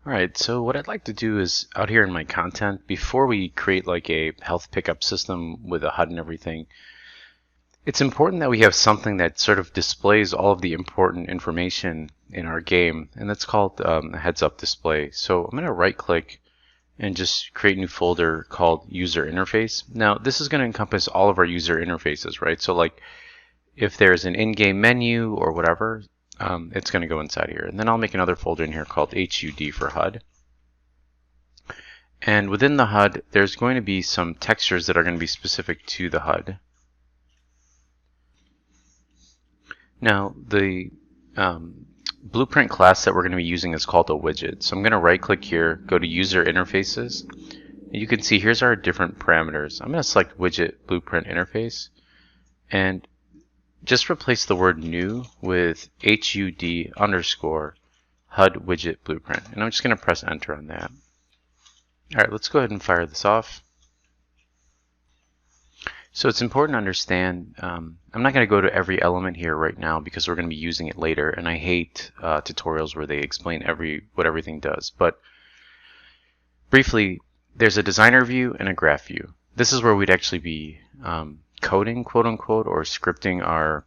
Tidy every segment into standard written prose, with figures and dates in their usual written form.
Alright, so what I'd like to do is out here in my content, before we create like a health pickup system with a HUD and everything, it's important that we have something that sort of displays all of the important information in our game, and that's called a heads-up display. So I'm going to right-click and just create a new folder called User Interface. Now, this is going to encompass all of our user interfaces, right? So like if there's an in-game menu or whatever, it's going to go inside here. And then I'll make another folder in here called HUD for HUD. And within the HUD, there's going to be some textures that are going to be specific to the HUD. Now, the Blueprint class that we're going to be using is called a widget. So I'm going to right-click here, go to User Interfaces. And you can see here's our different parameters. I'm going to select Widget Blueprint Interface. And just replace the word new with HUD underscore HUD widget blueprint. And I'm just going to press enter on that. Alright, let's go ahead and fire this off. So it's important to understand, I'm not going to go to every element here right now because we're going to be using it later, and I hate tutorials where they explain what everything does. But briefly, there's a designer view and a graph view. This is where we'd actually be coding, quote unquote, or scripting our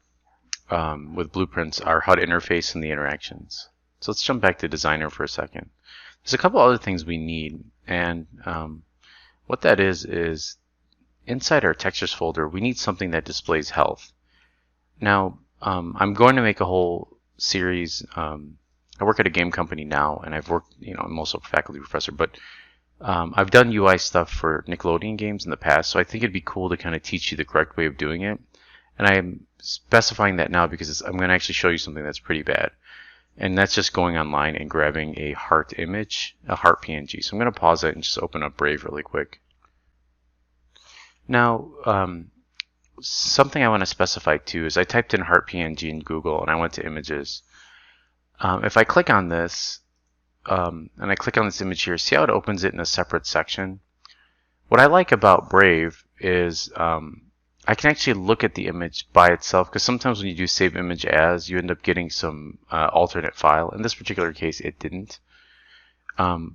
with blueprints, our HUD interface and the interactions. So let's jump back to designer for a second. There's a couple other things we need, and what that is inside our textures folder we need something that displays health. Now I'm going to make a whole series. I work at a game company now, and I've worked, I'm also a faculty professor, but I've done UI stuff for Nickelodeon games in the past, so I think it'd be cool to kind of teach you the correct way of doing it. And I'm specifying that now because I'm going to actually show you something that's pretty bad. And that's just going online and grabbing a heart image, a heart PNG. So I'm going to pause it and just open up Brave really quick. Now, something I want to specify too is I typed in heart PNG in Google and I went to images. If I click on this, and I click on this image here, see how it opens it in a separate section? What I like about Brave is I can actually look at the image by itself, because sometimes when you do save image as, you end up getting some alternate file. In this particular case, it didn't. Let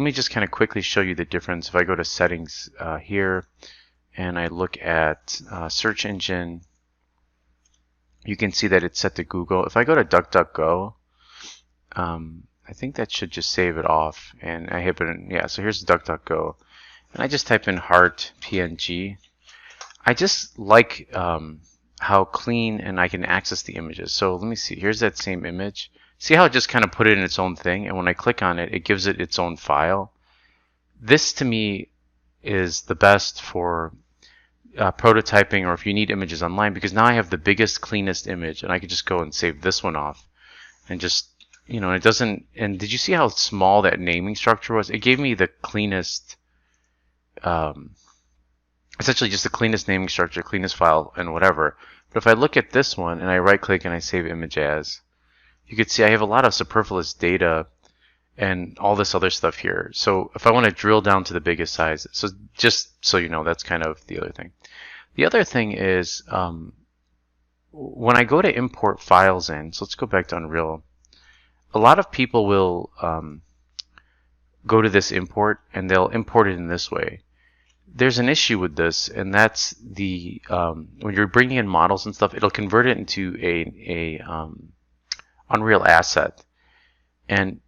me just kind of quickly show you the difference. If I go to settings here and I look at search engine, you can see that it's set to Google. If I go to DuckDuckGo, I think that should just save it off, and I hit it. Yeah, so here's DuckDuckGo, and I just type in heart PNG. I just like how clean and I can access the images. So let me see. Here's that same image. See how it just kind of put it in its own thing, and when I click on it, it gives it its own file. This to me is the best for prototyping, or if you need images online, because now I have the biggest, cleanest image, and I can just go and save this one off, and just it doesn't. And did you see how small that naming structure was? It gave me the cleanest, essentially just the cleanest naming structure, cleanest file, and whatever. But if I look at this one and I right-click and I save image as, you can see I have a lot of superfluous data and all this other stuff here. So if I want to drill down to the biggest size, so just so you know, that's kind of the other thing. The other thing is when I go to import files in, so let's go back to Unreal. A lot of people will go to this import and they'll import it in this way. There's an issue with this, and that's the when you're bringing in models and stuff, it'll convert it into a Unreal asset. And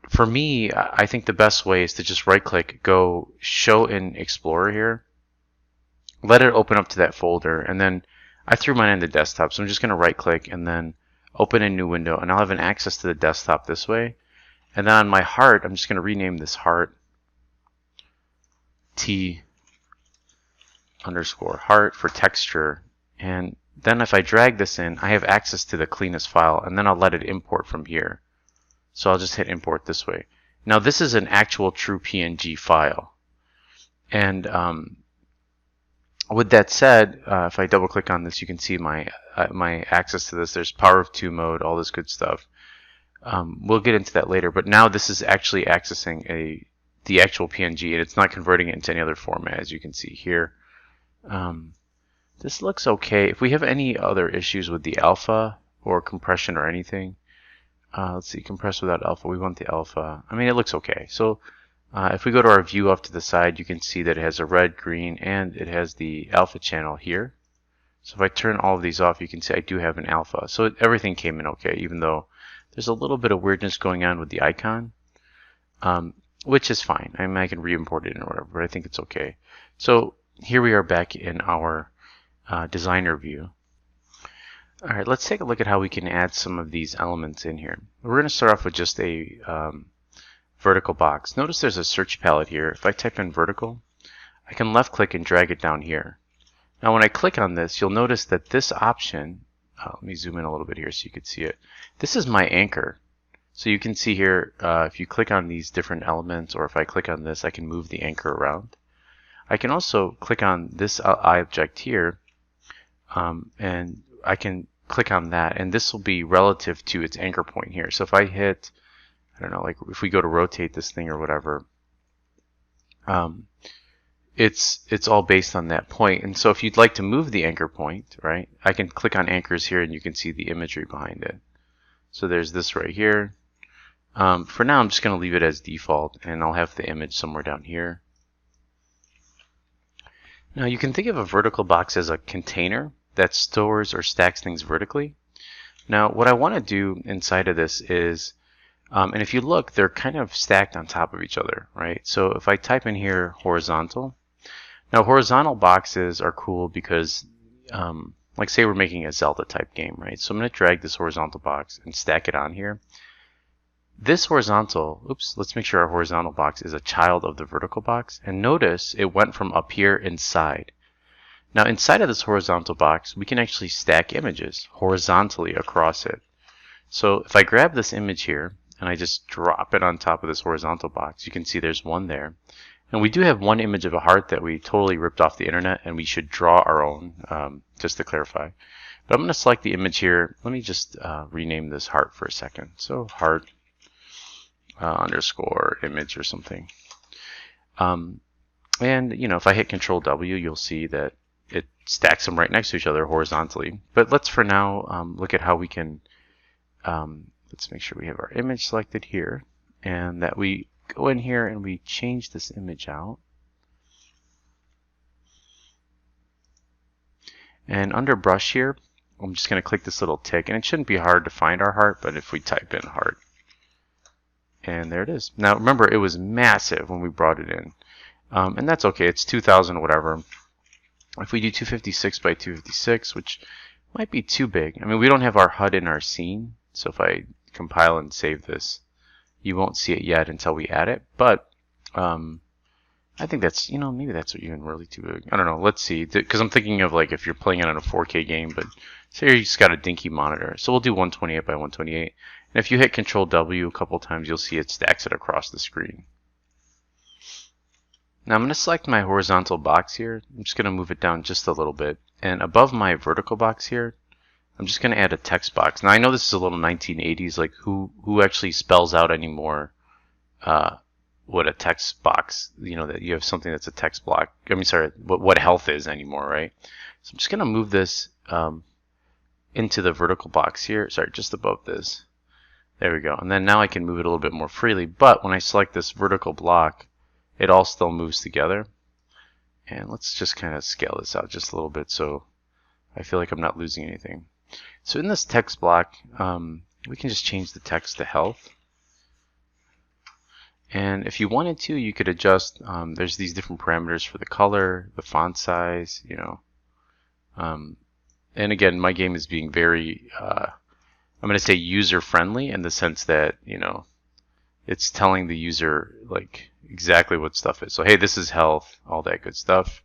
for me, I think the best way is to just right-click, go Show in Explorer here, let it open up to that folder, and then I threw mine in the desktop, so I'm just going to right-click and then open a new window, and I'll have an access to the desktop this way. And then on my heart, I'm just going to rename this heart T underscore heart for texture. And then if I drag this in, I have access to the cleanest file, and then I'll let it import from here. So I'll just hit import this way. Now this is an actual true PNG file. And with that said, if I double click on this, you can see my access to this. There's power of 2 mode, all this good stuff. We'll get into that later, but now this is actually accessing the actual PNG, and it's not converting it into any other format, as you can see here. This looks okay. If we have any other issues with the alpha or compression or anything, let's see, compress without alpha. We want the alpha. I mean, it looks okay. So if we go to our view off to the side, you can see that it has a red, green, and it has the alpha channel here. So if I turn all of these off, you can see I do have an alpha. So everything came in okay, even though there's a little bit of weirdness going on with the icon, which is fine. I mean, I can re-import it or whatever, but I think it's okay. So here we are back in our designer view. All right, let's take a look at how we can add some of these elements in here. We're going to start off with just a vertical box. Notice there's a search palette here. If I type in vertical, I can left click and drag it down here. Now when I click on this, you'll notice that this option, let me zoom in a little bit here so you can see it. This is my anchor. So you can see here, if you click on these different elements, or if I click on this, I can move the anchor around. I can also click on this object here, and I can click on that, and this will be relative to its anchor point here. So if I hit, I don't know, like if we go to rotate this thing or whatever, it's all based on that point. And so if you'd like to move the anchor point, right, I can click on anchors here and you can see the imagery behind it. So there's this right here. For now, I'm just going to leave it as default, and I'll have the image somewhere down here. Now you can think of a vertical box as a container that stores or stacks things vertically. Now what I want to do inside of this is, and if you look, they're kind of stacked on top of each other, right? So if I type in here horizontal, now horizontal boxes are cool because, like say we're making a Zelda type game, right? So I'm going to drag this horizontal box and stack it on here. This horizontal, oops, let's make sure our horizontal box is a child of the vertical box. And notice it went from up here inside. Now inside of this horizontal box, we can actually stack images horizontally across it. So if I grab this image here and I just drop it on top of this horizontal box, you can see there's one there. And we do have one image of a heart that we totally ripped off the internet, and we should draw our own, just to clarify. But I'm going to select the image here. Let me just rename this heart for a second. So heart underscore image or something. And you know, if I hit Control W, you'll see that it stacks them right next to each other horizontally. But let's for now look at how we can, let's make sure we have our image selected here, and that we go in here and we change this image out. And under brush here, I'm just going to click this little tick, and it shouldn't be hard to find our heart, but if we type in heart, and there it is. Now remember, it was massive when we brought it in, and that's okay. It's 2000 whatever. If we do 256 by 256, which might be too big. I mean, we don't have our HUD in our scene, so if I compile and save this, you won't see it yet until we add it. But I think that's, you know, maybe that's even really too big. I don't know. Let's see, because I'm thinking of like if you're playing it on a 4K game, but say you just got a dinky monitor. So we'll do 128 by 128. And if you hit Control W a couple times, you'll see it stacks it across the screen. Now I'm going to select my horizontal box here. I'm just going to move it down just a little bit. And above my vertical box here, I'm just going to add a text box. Now I know this is a little 1980s, like who actually spells out anymore what a text box, you know, that you have something that's a text block. I mean, sorry, what health is anymore, right? So I'm just going to move this into the vertical box here. Sorry, just above this. There we go. And then now I can move it a little bit more freely. But when I select this vertical block, it all still moves together. And let's just kind of scale this out just a little bit so I feel like I'm not losing anything. So in this text block, we can just change the text to health. And if you wanted to, you could adjust, there's these different parameters for the color, the font size, you know. And again, my game is being very, I'm going to say user-friendly in the sense that, you know, it's telling the user like exactly what stuff is. So hey, this is health, all that good stuff.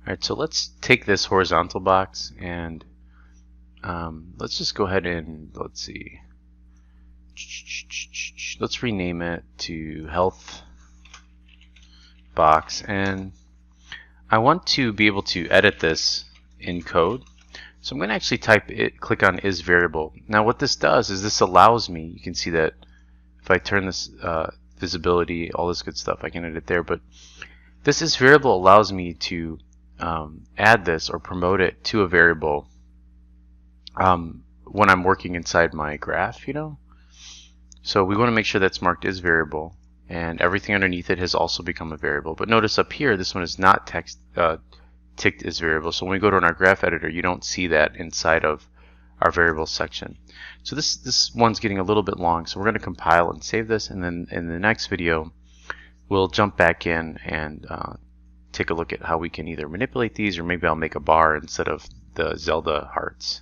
Alright, so let's take this horizontal box and let's just go ahead and, let's see, let's rename it to health box, and I want to be able to edit this in code. So I'm going to actually click on is variable. Now what this does is this allows me, you can see that if I turn this visibility, all this good stuff, I can edit there, but this is variable allows me to add this or promote it to a variable when I'm working inside my graph, you know. So we want to make sure that's marked as variable, and everything underneath it has also become a variable. But notice up here, this one is not ticked as variable. So when we go to our graph editor, you don't see that inside of our variables section. So this one's getting a little bit long, so we're going to compile and save this, and then in the next video we'll jump back in and take a look at how we can either manipulate these, or maybe I'll make a bar instead of the Zelda hearts.